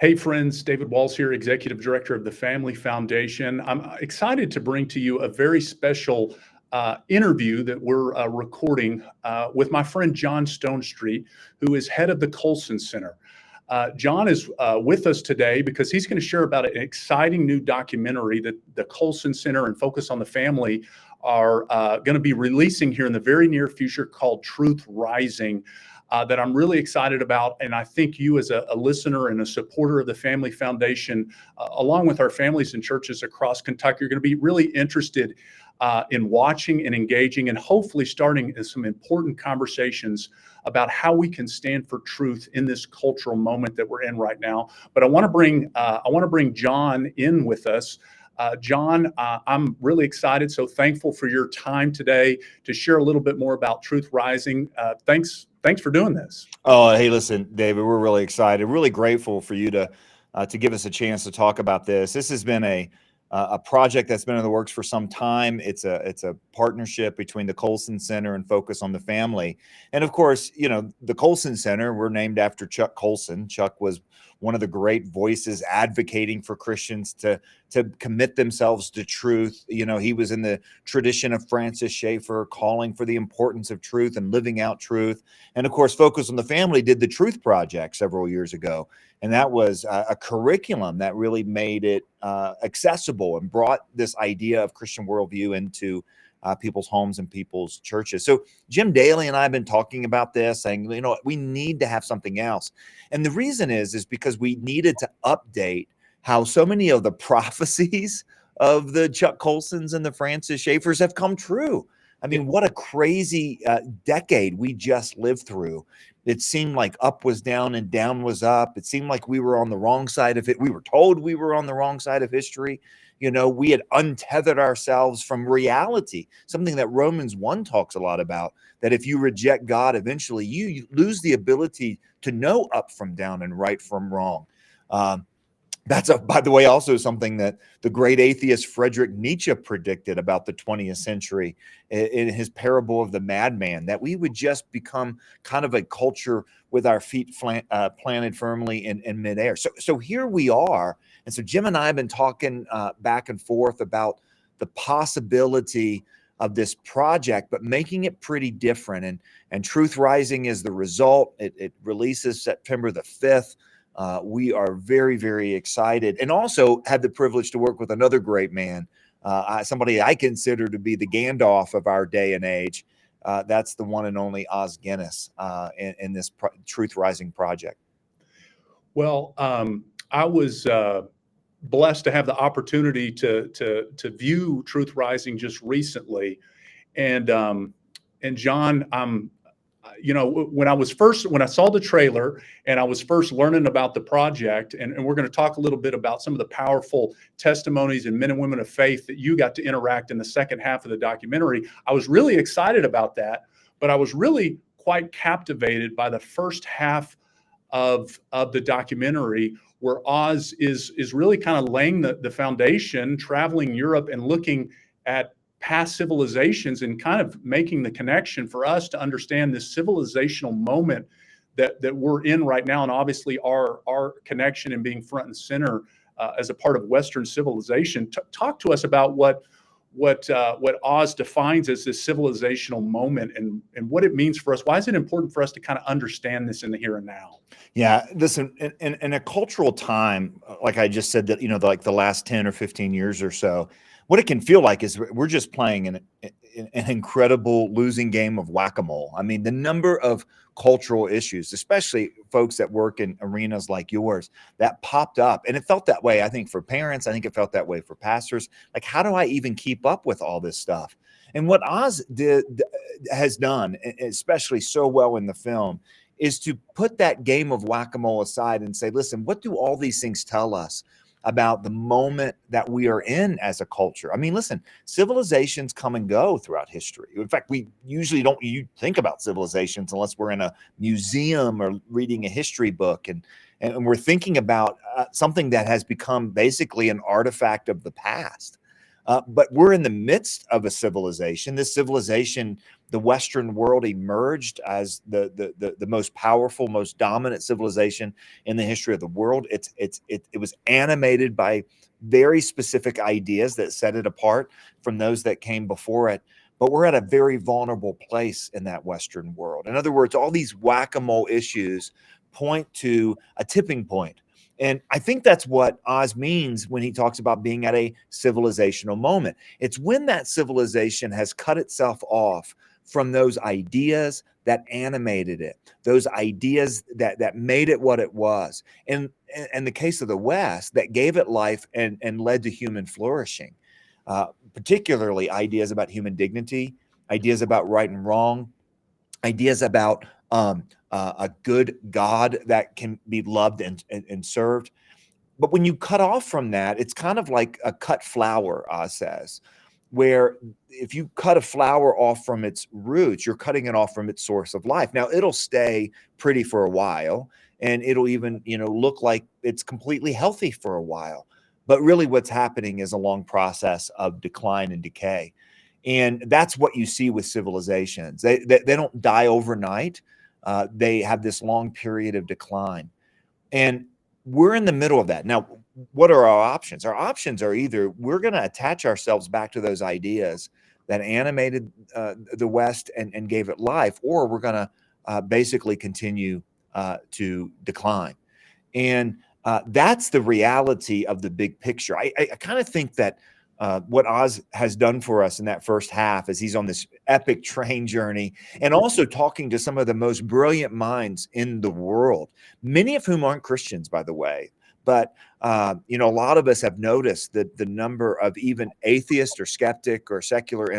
Hey friends, David Walls here, Executive Director of the Family Foundation. I'm excited to bring to you a very special interview that we're recording with my friend John Stonestreet, who is head of the Colson Center. John is with us today because he's going to share about an exciting new documentary that the Colson Center and Focus on the Family are going to be releasing here in the very near future called Truth Rising. That I'm really excited about. And I think you as a listener and a supporter of the Family Foundation, along with our families and churches across Kentucky, are going to be really interested in watching and engaging and hopefully starting some important conversations about how we can stand for truth in this cultural moment that we're in right now. But I want to bring John in with us. John, I'm really excited, so thankful for your time today to share a little bit more about Truth Rising. Thanks for doing this. Oh, hey, listen, David, we're really excited, really grateful for you to give us a chance to talk about this. This has been a project that's been in the works for some time. It's a partnership between the Colson Center and Focus on the Family. And of course, you know, the Colson Center, we're named after Chuck Colson. Chuck was one of the great voices advocating for Christians to commit themselves to truth. You know, he was in the tradition of Francis Schaeffer, calling for the importance of truth and living out truth. And of course, Focus on the Family did the Truth Project several years ago. And that was a curriculum that really made it accessible and brought this idea of Christian worldview into people's homes and people's churches. So Jim Daly and I have been talking about this, saying, you know, we need to have something else. And the reason is because we needed to update how so many of the prophecies of the Chuck Colsons and the Francis Schaeffers have come true. I mean, what a crazy decade we just lived through. It seemed like up was down and down was up. It seemed like we were on the wrong side of it. We were told we were on the wrong side of history. You know, we had untethered ourselves from reality, something that Romans 1 talks a lot about, that if you reject God, eventually you lose the ability to know up from down and right from wrong. That's, by the way, also something that the great atheist Friedrich Nietzsche predicted about the 20th century in his parable of the madman, that we would just become kind of a culture with our feet planted firmly in midair. So here we are. And so Jim and I have been talking back and forth about the possibility of this project, but making it pretty different. And Truth Rising is the result. It releases September the 5th. We are very, very excited, and also had the privilege to work with another great man, somebody I consider to be the Gandalf of our day and age. That's the one and only Os Guinness in this Truth Rising project. Well, I was blessed to have the opportunity to view Truth Rising just recently, and John, you know, when I saw the trailer and I was first learning about the project, and we're going to talk a little bit about some of the powerful testimonies and men and women of faith that you got to interact in the second half of the documentary, I was really excited about that, but I was really quite captivated by the first half of the documentary, where Oz is really kind of laying the foundation, traveling Europe and looking at past civilizations and kind of making the connection for us to understand this civilizational moment that we're in right now, and obviously our connection and being front and center as a part of Western civilization. Talk to us about what Oz defines as this civilizational moment and what it means for us. Why is it important for us to kind of understand this in the here and now? Yeah, listen, in a cultural time, like I just said, that, you know, like the last 10 or 15 years or so, what it can feel like is we're just playing an incredible losing game of whack-a-mole. I mean, the number of cultural issues, especially folks that work in arenas like yours, that popped up. And it felt that way, I think, for parents. I think it felt that way for pastors. Like, how do I even keep up with all this stuff? And what Oz has done, especially so well in the film, is to put that game of whack-a-mole aside and say, listen, what do all these things tell us about the moment that we are in as a culture? I mean, listen, civilizations come and go throughout history. In fact, we usually don't think about civilizations unless we're in a museum or reading a history book, and we're thinking about something that has become basically an artifact of the past. But we're in the midst of a civilization. This civilization, the Western world, emerged as the most powerful, most dominant civilization in the history of the world. It was animated by very specific ideas that set it apart from those that came before it. But we're at a very vulnerable place in that Western world. In other words, all these whack-a-mole issues point to a tipping point. And I think that's what Oz means when he talks about being at a civilizational moment. It's when that civilization has cut itself off from those ideas that animated it, those ideas that made it what it was. And in the case of the West, that gave it life and led to human flourishing, particularly ideas about human dignity, ideas about right and wrong, ideas about a good God that can be loved and served. But when you cut off from that, it's kind of like a cut flower, Oz says, where if you cut a flower off from its roots, you're cutting it off from its source of life. Now, it'll stay pretty for a while, and it'll even, look like it's completely healthy for a while. But really what's happening is a long process of decline and decay. And that's what you see with civilizations. They don't die overnight. They have this long period of decline. And we're in the middle of that. Now, what are our options? Our options are either we're going to attach ourselves back to those ideas that animated the West and gave it life, or we're going to basically continue to decline. And that's the reality of the big picture. I kind of think that what Oz has done for us in that first half is he's on this epic train journey and also talking to some of the most brilliant minds in the world, many of whom aren't Christians, by the way. But, a lot of us have noticed that the number of even atheist or skeptic or secular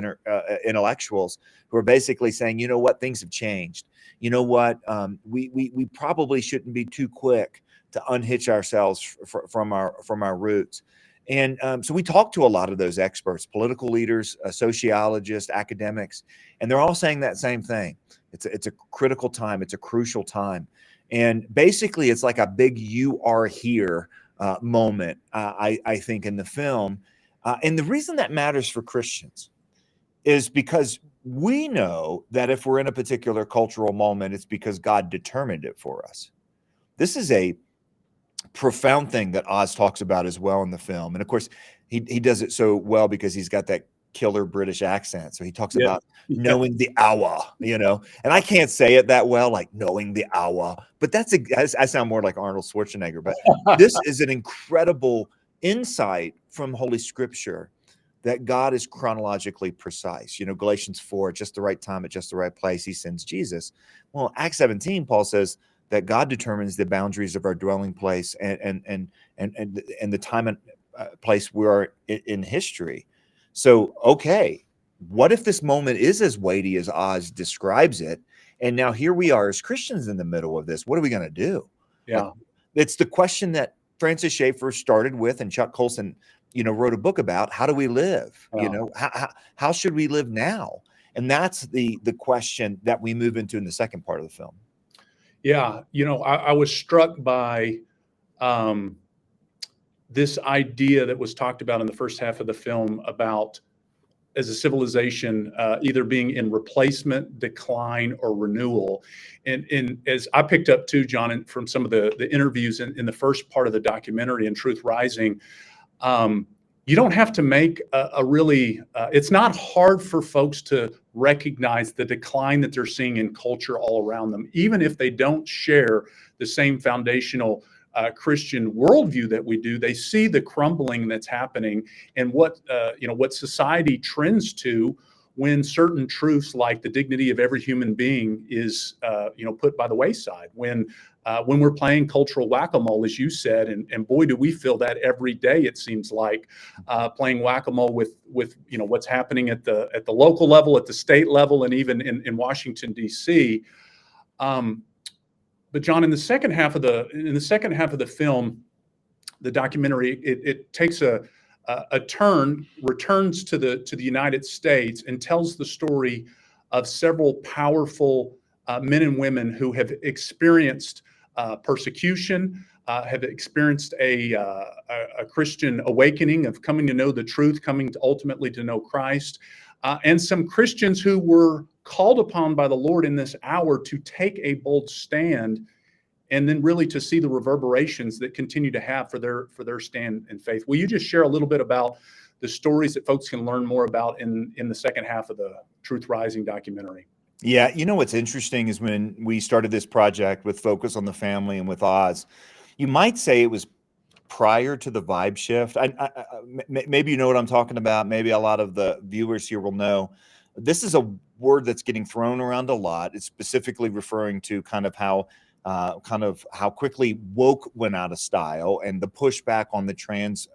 intellectuals who are basically saying, you know what, things have changed. You know what, we probably shouldn't be too quick to unhitch ourselves from our roots. And so we talked to a lot of those experts, political leaders, sociologists, academics, and they're all saying that same thing. It's a critical time. It's a crucial time. And basically, it's like a big "you are here" moment, I think, in the film. And the reason that matters for Christians is because we know that if we're in a particular cultural moment, it's because God determined it for us. This is a profound thing that Oz talks about as well in the film. And of course, he does it so well because he's got that killer British accent. So he talks about knowing the hour, and I can't say it that well, like knowing the hour, but I sound more like Arnold Schwarzenegger. But this is an incredible insight from Holy Scripture that God is chronologically precise. Galatians 4, at just the right time, at just the right place, he sends Jesus. Well, Acts 17, Paul says that God determines the boundaries of our dwelling place and the time and place we are in history. So, okay, what if this moment is as weighty as Oz describes it? And now here we are as Christians in the middle of this. What are we going to do? Yeah. It's the question that Francis Schaeffer started with and Chuck Colson, wrote a book about. How do we live? How should we live now? And that's the question that we move into in the second part of the film. Yeah. I was struck by this idea that was talked about in the first half of the film about as a civilization either being in replacement, decline, or renewal. And as I picked up too, John, from some of the interviews in the first part of the documentary in Truth Rising, you don't have to make a really, it's not hard for folks to recognize the decline that they're seeing in culture all around them, even if they don't share the same foundational Christian worldview that we do. They see the crumbling that's happening and what society trends to when certain truths like the dignity of every human being is put by the wayside. When we're playing cultural whack-a-mole, as you said, and boy, do we feel that every day. It seems like playing whack-a-mole with what's happening at the local level, at the state level, and even in Washington D.C. But John, in the second half of the film, the documentary, it takes a turn, returns to the United States, and tells the story of several powerful men and women who have experienced persecution, have experienced a Christian awakening of coming to know the truth, coming to ultimately to know Christ, and some Christians who were called upon by the Lord in this hour to take a bold stand, and then really to see the reverberations that continue to have for their stand in faith. Will you just share a little bit about the stories that folks can learn more about in the second half of the Truth Rising documentary? Yeah, you know what's interesting is when we started this project with Focus on the Family and with Oz, you might say it was prior to the vibe shift. Maybe you know what I'm talking about. Maybe a lot of the viewers here will know. This is a word that's getting thrown around a lot. It's specifically referring to kind of how quickly woke went out of style and the pushback on the trans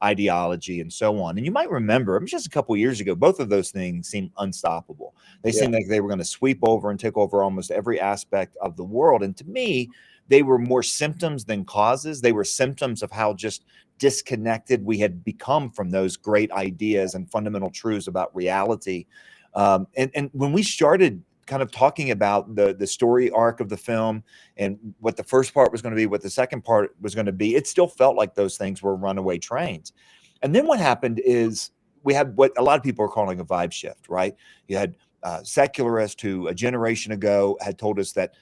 ideology and so on. And you might remember, just a couple of years ago, both of those things seemed unstoppable. They seemed like they were going to sweep over and take over almost every aspect of the world. And to me, they were more symptoms than causes. They were symptoms of how just disconnected we had become from those great ideas and fundamental truths about reality. And when we started kind of talking about the story arc of the film and what the first part was going to be, what the second part was going to be, it still felt like those things were runaway trains. And then what happened is we had what a lot of people are calling a vibe shift, right? You had secularists who a generation ago had told us that,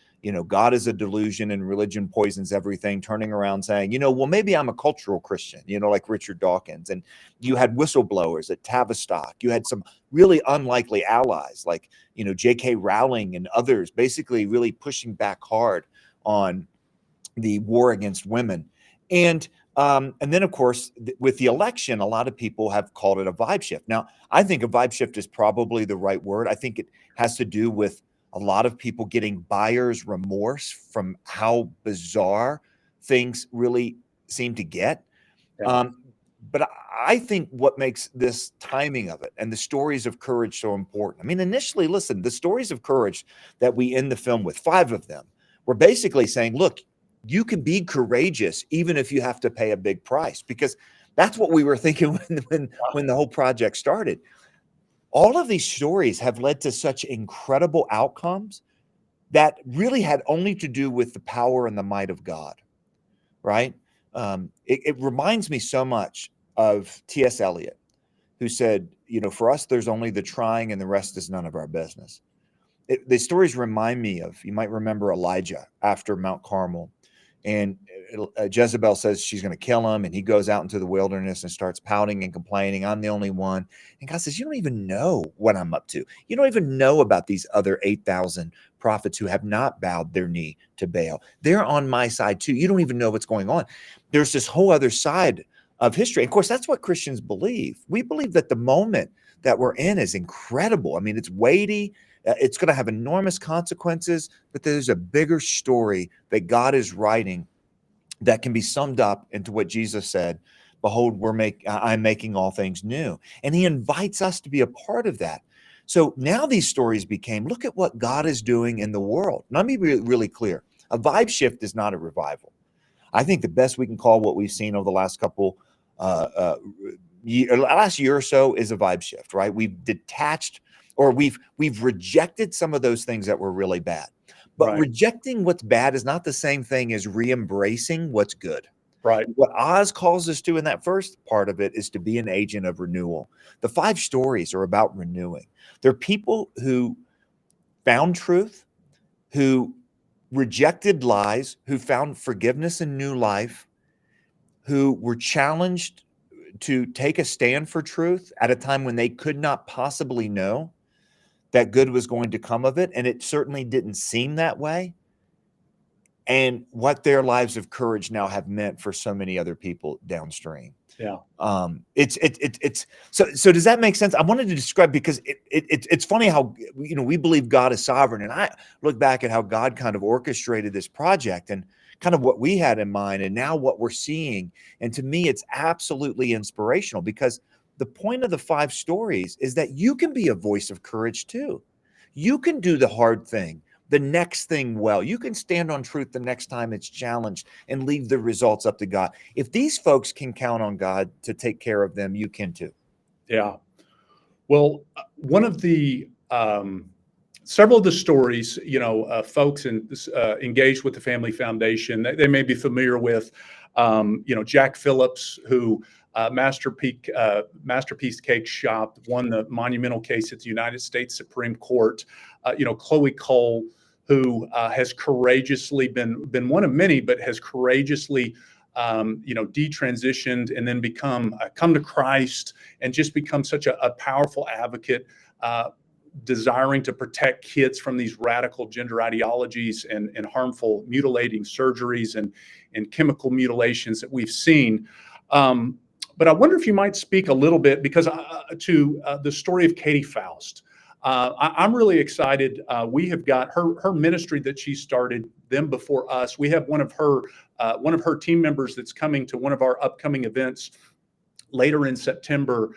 God is a delusion and religion poisons everything, turning around saying, well, maybe I'm a cultural Christian, like Richard Dawkins. And you had whistleblowers at Tavistock. You had some really unlikely allies like, J.K. Rowling and others basically really pushing back hard on the war against women. And then, of course, with the election, a lot of people have called it a vibe shift. Now, I think a vibe shift is probably the right word. I think it has to do with a lot of people getting buyer's remorse from how bizarre things really seem to get. Yeah. But I think what makes this timing of it and the stories of courage so important. I mean, initially, listen, the stories of courage that we end the film with, 5 of them, were basically saying, look, you can be courageous even if you have to pay a big price, because that's what we were thinking when the whole project started. All of these stories have led to such incredible outcomes that really had only to do with the power and the might of God, right? It reminds me so much of T.S. Eliot, who said, for us, there's only the trying and the rest is none of our business. The stories remind me of, you might remember Elijah after Mount Carmel. And Jezebel says she's going to kill him. And he goes out into the wilderness and starts pouting and complaining. I'm the only one. And God says, you don't even know what I'm up to. You don't even know about these other 8,000 prophets who have not bowed their knee to Baal. They're on my side too. You don't even know what's going on. There's this whole other side of history. Of course, that's what Christians believe. We believe that the moment that we're in is incredible. I mean, it's weighty. It's going to have enormous consequences, but there's a bigger story that God is writing that can be summed up into what Jesus said, behold, I'm making all things new. And he invites us to be a part of that. So now these stories became, look at what God is doing in the world. Let me be really clear. A vibe shift is not a revival. I think the best we can call what we've seen over the last last year or so is a vibe shift, right? We've detached, or we've rejected some of those things that were really bad. But Right. Rejecting what's bad is not the same thing as re-embracing what's good. Right. What Oz calls us to in that first part of it is to be an agent of renewal. The 5 stories are about renewing. They're people who found truth, who rejected lies, who found forgiveness and new life, who were challenged to take a stand for truth at a time when they could not possibly know that good was going to come of it. And it certainly didn't seem that way. And what their lives of courage now have meant for so many other people downstream. Yeah. It's so does that make sense? I wanted to describe, because it's funny how, we believe God is sovereign. And I look back at how God kind of orchestrated this project and kind of what we had in mind and now what we're seeing. And to me, it's absolutely inspirational, because the point of the 5 stories is that you can be a voice of courage too. You can do the hard thing, the next thing well. You can stand on truth the next time it's challenged and leave the results up to God. If these folks can count on God to take care of them, you can too. Yeah. Well, one of the several of the stories, folks engaged with the Family Foundation, they may be familiar with, Jack Phillips, who Masterpiece Cake Shop won the monumental case at the United States Supreme Court. Chloe Cole, who has courageously been one of many, but has courageously detransitioned and then come to Christ and just become such a powerful advocate, desiring to protect kids from these radical gender ideologies and harmful mutilating surgeries and chemical mutilations that we've seen. But I wonder if you might speak a little bit to the story of Katie Faust. I'm really excited. We have got her ministry that she started them before us. We have one of her team members that's coming to one of our upcoming events later in September.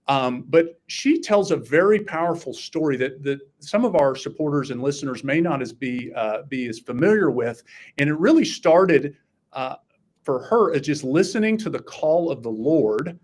But she tells a very powerful story that some of our supporters and listeners may not be as familiar with, and it really started for her as just listening to the call of the Lord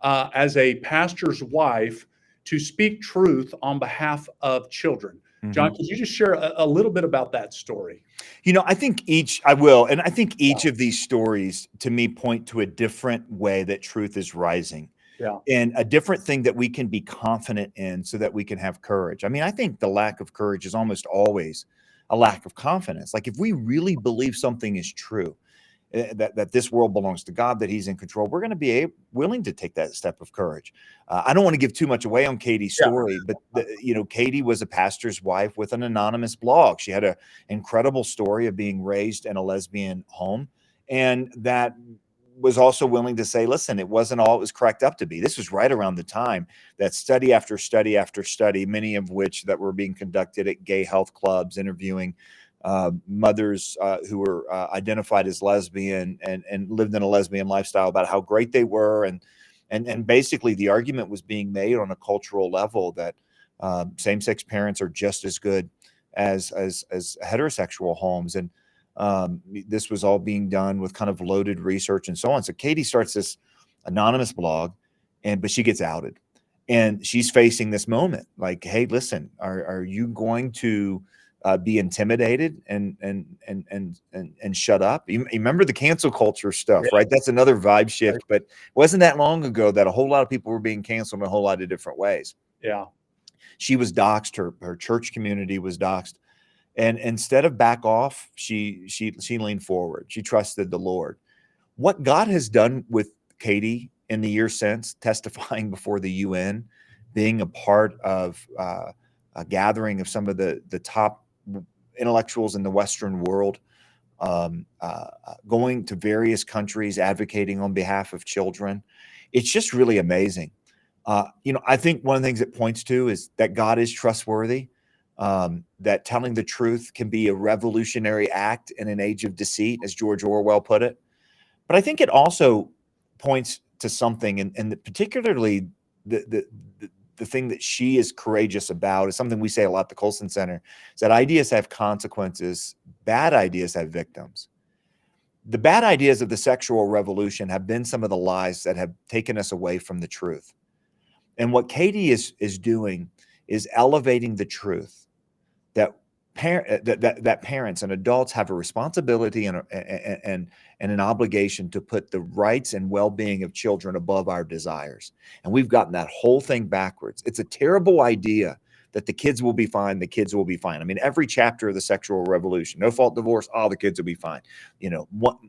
as a pastor's wife to speak truth on behalf of children. John, could you just share a little bit about that story? I think I will. And I think each of these stories to me point to a different way that truth is rising. Yeah. And a different thing that we can be confident in so that we can have courage. I mean, I think the lack of courage is almost always a lack of confidence. Like if we really believe something is true, that this world belongs to God, that he's in control, we're going to be willing to take that step of courage. I don't want to give too much away on Katie's story, but Katie was a pastor's wife with an anonymous blog. She had an incredible story of being raised in a lesbian home, and that was also willing to say, listen, it wasn't all it was cracked up to be. This was right around the time that study after study after study, many of which that were being conducted at gay health clubs, interviewing mothers who were identified as lesbian and lived in a lesbian lifestyle, about how great they were. And basically the argument was being made on a cultural level that same-sex parents are just as good as heterosexual homes. And this was all being done with kind of loaded research and so on. So Katie starts this anonymous blog, but she gets outed, and she's facing this moment like, hey, listen, are you going to be intimidated and shut up? You remember the cancel culture stuff, right? That's another vibe shift, but it wasn't that long ago that a whole lot of people were being canceled in a whole lot of different ways. Yeah. She was doxxed. Her church community was doxxed. And instead of back off, she leaned forward. She trusted the Lord. What God has done with Katie in the years since, testifying before the UN, being a part of a gathering of some of the top intellectuals in the Western world, going to various countries, advocating on behalf of children. It's just really amazing. I think one of the things it points to is that God is trustworthy, that telling the truth can be a revolutionary act in an age of deceit, as George Orwell put it. But I think it also points to something, and particularly the thing that she is courageous about is something we say a lot at the Colson Center, is that ideas have consequences, bad ideas have victims. The bad ideas of the sexual revolution have been some of the lies that have taken us away from the truth. And what Katie is doing is elevating the truth that parents and adults have a responsibility and an obligation to put the rights and well-being of children above our desires. And we've gotten that whole thing backwards. It's a terrible idea that the kids will be fine. The kids will be fine. I mean, every chapter of the sexual revolution, no fault divorce, the kids will be fine.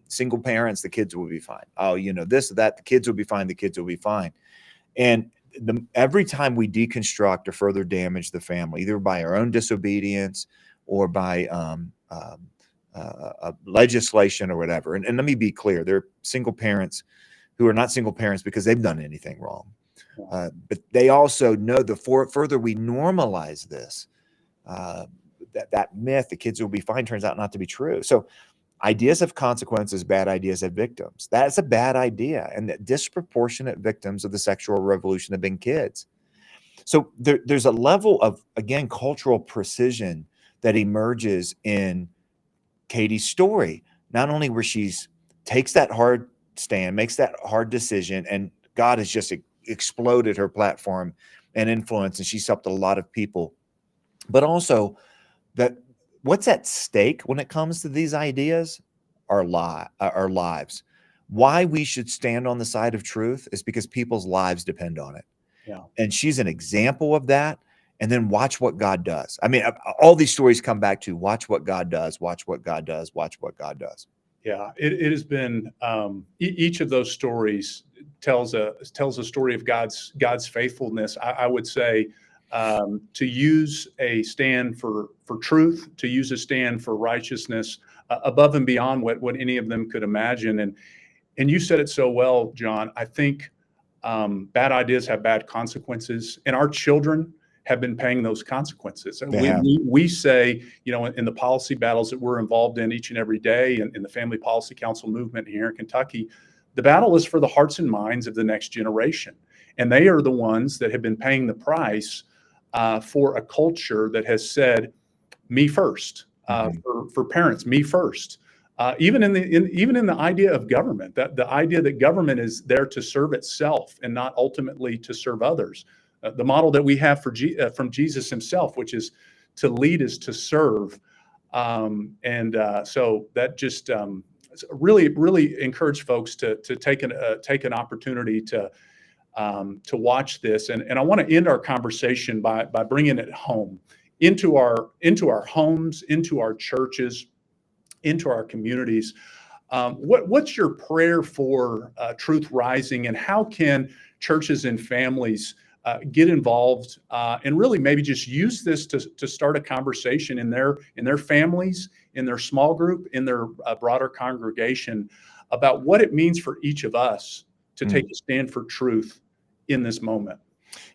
Single parents, the kids will be fine. This or that, the kids will be fine. The kids will be fine. And every time we deconstruct or further damage the family, either by our own disobedience or by legislation or whatever. And let me be clear, there are single parents who are not single parents because they've done anything wrong. But they also know the further we normalize this, that myth, the kids will be fine, turns out not to be true. So ideas have consequences, bad ideas have victims. That's a bad idea. And the disproportionate victims of the sexual revolution have been kids. So there's a level of, again, cultural precision that emerges in Katie's story. Not only where she's takes that hard stand, makes that hard decision, and God has just exploded her platform and influence, and she's helped a lot of people but also that what's at stake when it comes to these ideas are our lives. Why we should stand on the side of truth is because people's lives depend on it. Yeah. And she's an example of that. And then watch what God does. I mean, all these stories come back to watch what God does, watch what God does, watch what God does. Yeah, it has been each of those stories tells a story of God's faithfulness. I would say to use a stand for truth, to use a stand for righteousness above and beyond what any of them could imagine. And you said it so well, John. I think bad ideas have bad consequences, and our children have been paying those consequences. They have. We say, in the policy battles that we're involved in each and every day, and in the Family Policy Council movement here in Kentucky, the battle is for the hearts and minds of the next generation. And they are the ones that have been paying the price for a culture that has said, me first, for parents, me first. Even in the idea of government, that the idea that government is there to serve itself and not ultimately to serve others. The model that we have from Jesus himself, which is to lead is to serve. So that just really encourage folks to take an opportunity to watch this. And I want to end our conversation by bringing it home into our homes, into our churches, into our communities. What's your prayer for Truth Rising, and how can churches and families get involved and really maybe just use this to start a conversation in their families, in their small group, in their broader congregation about what it means for each of us to take a stand for truth in this moment?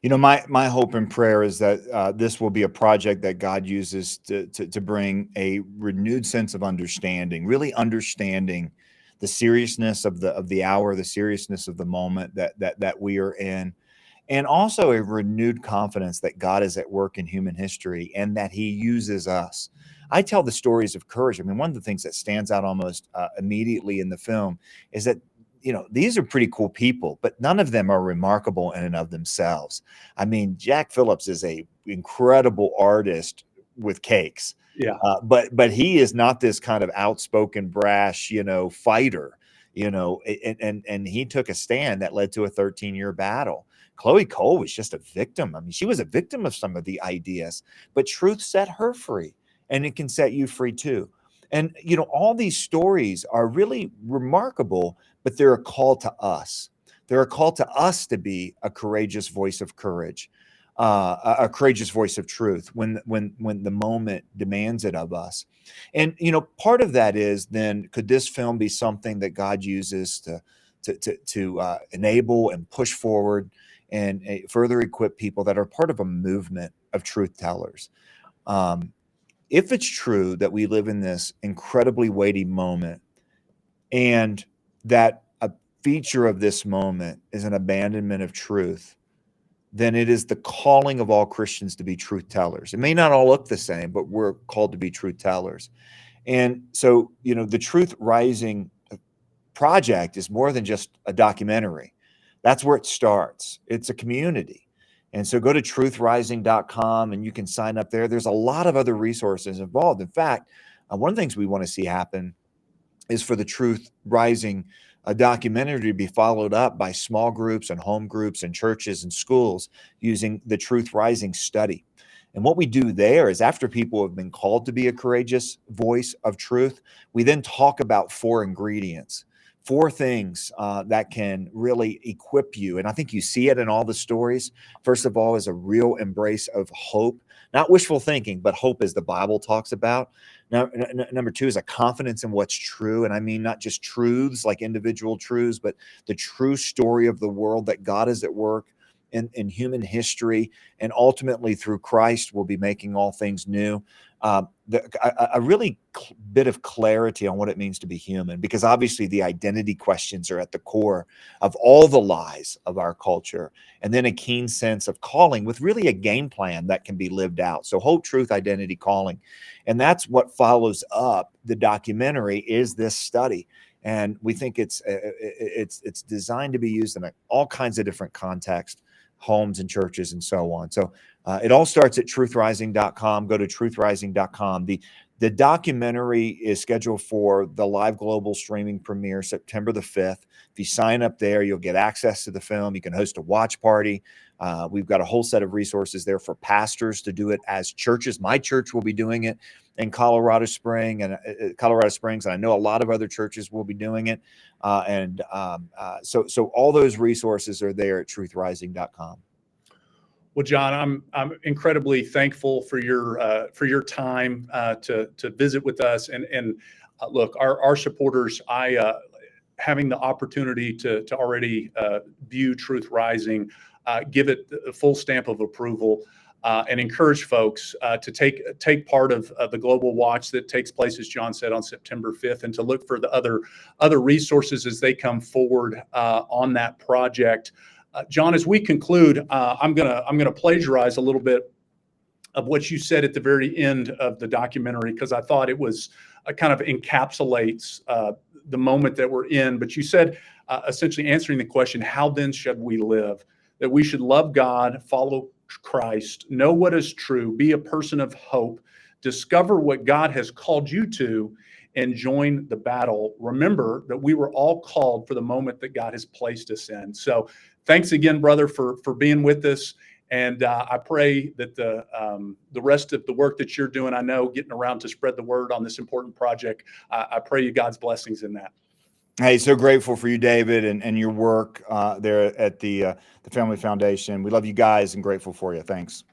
My hope and prayer is that this will be a project that God uses to bring a renewed sense of understanding, really understanding the seriousness of the hour, the seriousness of the moment that we are in, and also a renewed confidence that God is at work in human history and that he uses us. I tell the stories of courage. I mean, one of the things that stands out almost immediately in the film is that these are pretty cool people, but none of them are remarkable in and of themselves. I mean, Jack Phillips is a incredible artist with cakes. Yeah. But he is not this kind of outspoken, brash, fighter, and he took a stand that led to a 13-year battle. Chloe Cole was just a victim. I mean, she was a victim of some of the ideas, but truth set her free, and it can set you free too. And, all these stories are really remarkable, but they're a call to us. They're a call to us to be a courageous voice of courage, a courageous voice of truth when the moment demands it of us. And, part of that is then, could this film be something that God uses to enable and push forward and further equip people that are part of a movement of truth tellers? If it's true that we live in this incredibly weighty moment, and that a feature of this moment is an abandonment of truth, then it is the calling of all Christians to be truth tellers. It may not all look the same, but we're called to be truth tellers. And so, the Truth Rising project is more than just a documentary. That's where it starts. It's a community. And so go to truthrising.com and you can sign up there. There's a lot of other resources involved. In fact, one of the things we want to see happen is for the Truth Rising documentary to be followed up by small groups and home groups and churches and schools using the Truth Rising study. And what we do there is, after people have been called to be a courageous voice of truth, we then talk about 4 ingredients, 4 things that can really equip you. And I think you see it in all the stories. First of all, is a real embrace of hope, not wishful thinking, but hope as the Bible talks about. Now, number 2 is a confidence in what's true. And I mean, not just truths like individual truths, but the true story of the world, that God is at work in human history, and ultimately through Christ will be making all things new. A really bit of clarity on what it means to be human, because obviously the identity questions are at the core of all the lies of our culture. And then a keen sense of calling with really a game plan that can be lived out. So hope, truth, identity, calling. And that's what follows up the documentary, is this study. And we think it's designed to be used in all kinds of different contexts. homes and churches and so on. So it all starts at truthrising.com. Go to truthrising.com. The documentary is scheduled for the live global streaming premiere September the 5th. If you sign up there, you'll get access to the film. You can host a watch party. We've got a whole set of resources there for pastors to do it as churches. My church will be doing it in Colorado Springs, and I know a lot of other churches will be doing it. So all those resources are there at truthrising.com. Well, John, I'm incredibly thankful for your time to visit with us, and look, our supporters. Having the opportunity to already view Truth Rising, give it the full stamp of approval, and encourage folks to take part of the global watch that takes place, as John said, on September 5th, and to look for the other resources as they come forward on that project. John, as we conclude, I'm gonna plagiarize a little bit of what you said at the very end of the documentary, because I thought it was kind of encapsulates the moment that we're in. But you said, essentially answering the question, how then should we live? That we should love God, follow Christ, know what is true, be a person of hope, discover what God has called you to, and join the battle. Remember that we were all called for the moment that God has placed us in. So thanks again, brother, for being with us. And I pray that the rest of the work that you're doing, I know, getting around to spread the word on this important project, I pray you God's blessings in that. Hey, so grateful for you, David, and your work there at the Family Foundation. We love you guys and grateful for you. Thanks.